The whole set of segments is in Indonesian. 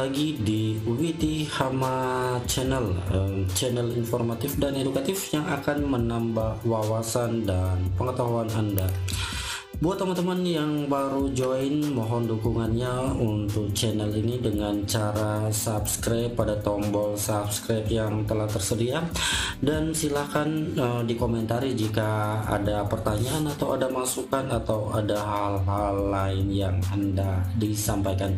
lagi di Witi Hama Channel, channel informatif dan edukatif yang akan menambah wawasan dan pengetahuan Anda. Buat teman-teman yang baru join, mohon dukungannya untuk channel ini dengan cara subscribe pada tombol subscribe yang telah tersedia, dan silahkan dikomentari jika ada pertanyaan atau ada masukan atau ada hal-hal lain yang Anda disampaikan.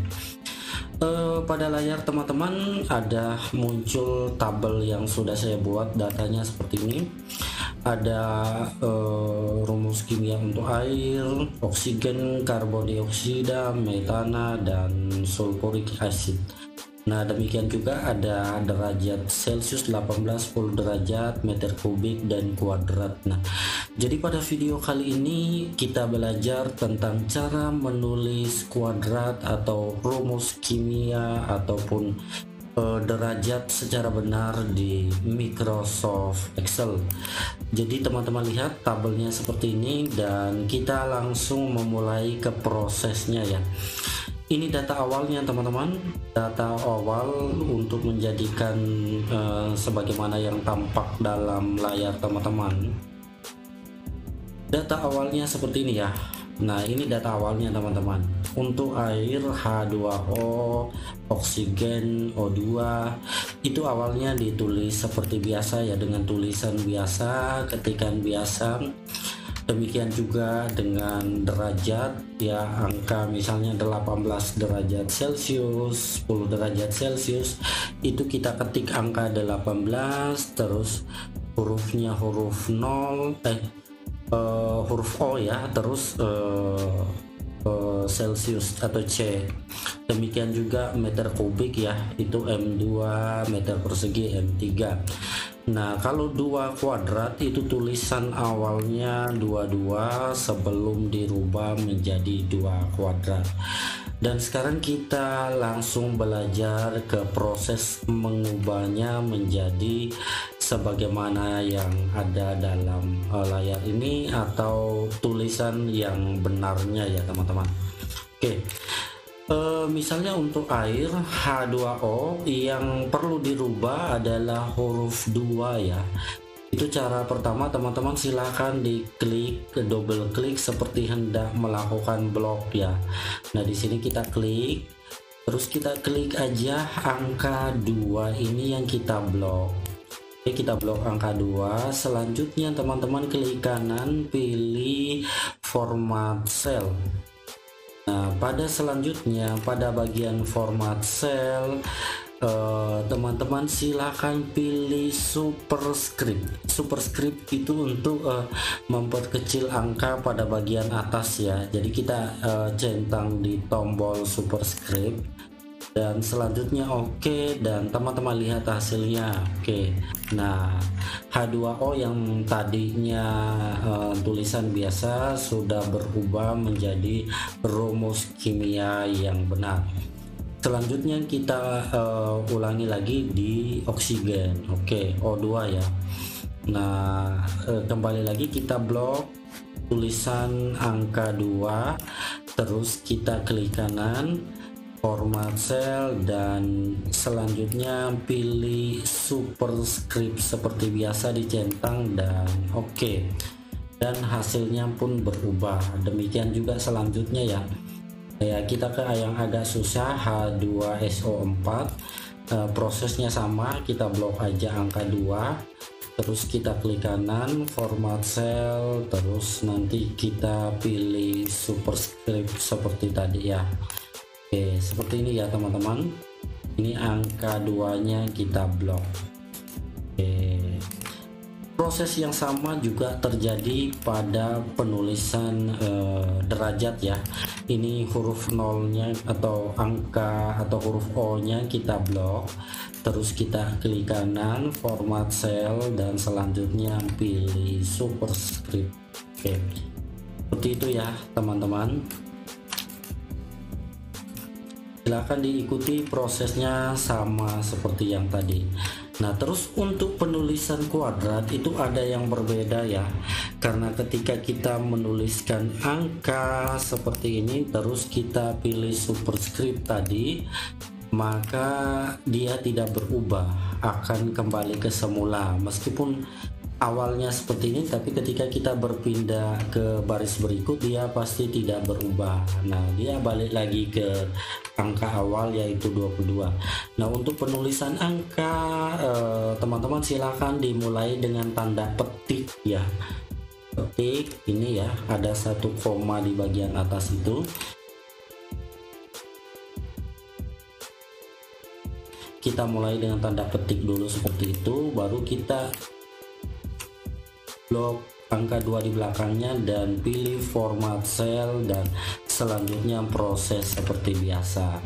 Pada layar teman-teman ada muncul tabel yang sudah saya buat, datanya seperti ini. Ada rumus kimia untuk air, oksigen, karbon dioksida, metana, dan sulfuric acid. Nah, demikian juga ada derajat Celcius 18, 10 derajat, meter kubik, dan kuadrat. Nah, jadi pada video kali ini kita belajar tentang cara menulis kuadrat atau rumus kimia ataupun derajat secara benar di Microsoft Excel. Jadi teman-teman lihat tabelnya seperti ini, dan kita langsung memulai ke prosesnya ya. Ini data awalnya teman-teman, data awal untuk menjadikan sebagaimana yang tampak dalam layar teman-teman. Data awalnya seperti ini ya. Nah, ini data awalnya teman-teman. Untuk air H2O, oksigen O2, itu awalnya ditulis seperti biasa ya, dengan tulisan biasa, ketikan biasa. Demikian juga dengan derajat ya, angka misalnya 18 derajat Celcius, 10 derajat Celcius, itu kita ketik angka 18, terus hurufnya huruf 0, huruf O ya, terus Celcius atau C. Demikian juga meter kubik ya, itu M2, meter persegi M3. Nah, kalau 2 kuadrat itu tulisan awalnya 22 sebelum dirubah menjadi 2 kuadrat. Dan sekarang kita langsung belajar ke proses mengubahnya menjadi sebagaimana yang ada dalam layar ini atau tulisan yang benarnya ya teman-teman. Oke. Misalnya untuk air H2O yang perlu dirubah adalah huruf 2 ya. Itu cara pertama teman-teman, silahkan diklik, double klik seperti hendak melakukan blok ya. Nah, di sini kita klik, terus kita klik aja angka 2 ini yang kita blok. Oke, kita blok angka 2. Selanjutnya teman-teman klik kanan, pilih format cell. Nah, pada selanjutnya pada bagian format cell, teman-teman silahkan pilih superscript. Superscript itu untuk memperkecil angka pada bagian atas ya. Jadi kita centang di tombol superscript, dan selanjutnya oke, dan teman-teman lihat hasilnya. Oke. Nah, H2O yang tadinya tulisan biasa sudah berubah menjadi rumus kimia yang benar. Selanjutnya kita ulangi lagi di oksigen. Oke, O2 ya. Nah, kembali lagi kita blok tulisan angka 2, terus kita klik kanan, format cell, dan selanjutnya pilih superscript seperti biasa dicentang, dan oke. Dan hasilnya pun berubah. Demikian juga selanjutnya ya. Kita ke yang agak susah, H2SO4. Prosesnya sama, kita blok aja angka 2, terus kita klik kanan, format cell, terus nanti kita pilih superscript seperti tadi ya. Oke, seperti ini ya teman-teman. Ini angka 2-nya kita blok. Oke. Proses yang sama juga terjadi pada penulisan derajat ya. Ini huruf 0-nya atau angka atau huruf O-nya kita blok, terus kita klik kanan, format cell, dan selanjutnya pilih superscript. Oke. Seperti itu ya teman-teman. Silahkan diikuti prosesnya sama seperti yang tadi. Nah, terus untuk penulisan kuadrat itu ada yang berbeda ya, karena ketika kita menuliskan angka seperti ini terus kita pilih superscript tadi, maka dia tidak berubah, akan kembali ke semula. Meskipun awalnya seperti ini, tapi ketika kita berpindah ke baris berikut dia pasti tidak berubah. Nah, dia balik lagi ke angka awal yaitu 22. Nah, untuk penulisan angka teman-teman silakan dimulai dengan tanda petik ya. Petik ini ya, ada satu koma di bagian atas itu. Kita mulai dengan tanda petik dulu seperti itu, baru kita blok angka 2 di belakangnya dan pilih format cell, dan selanjutnya proses seperti biasa.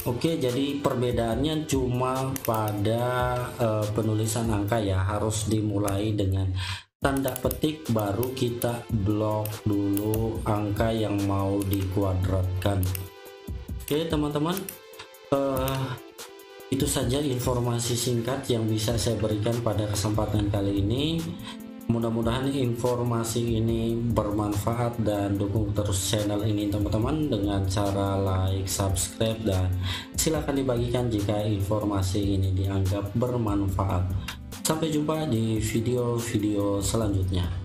Oke, jadi perbedaannya cuma pada penulisan angka ya, harus dimulai dengan tanda petik baru kita blok dulu angka yang mau dikuadratkan. Oke teman-teman, itu saja informasi singkat yang bisa saya berikan pada kesempatan kali ini. Mudah-mudahan informasi ini bermanfaat, dan dukung terus channel ini teman-teman dengan cara like, subscribe, dan silakan dibagikan jika informasi ini dianggap bermanfaat. Sampai jumpa di video-video selanjutnya.